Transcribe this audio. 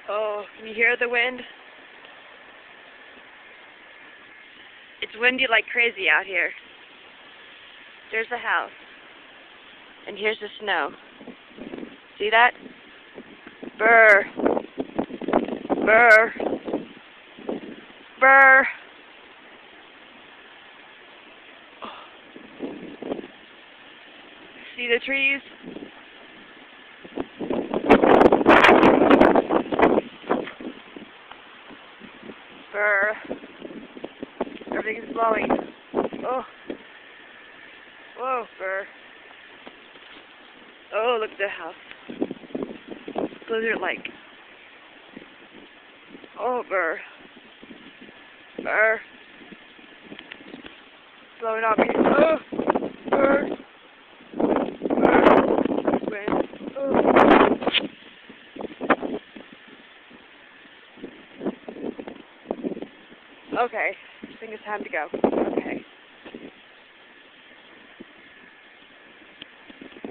Oh, can you hear the wind? It's windy like crazy out here. There's the house. And here's the snow. See that? Brr. Brr. Brr. See the trees? Brr. Everything's blowing. Oh. Whoa, brr. Oh, look at the house. Blizzard-like. Oh, brr. Brr. Blowing off me. Oh, brr. Brr. Wind. Oh. Okay, I think it's time to go. Okay.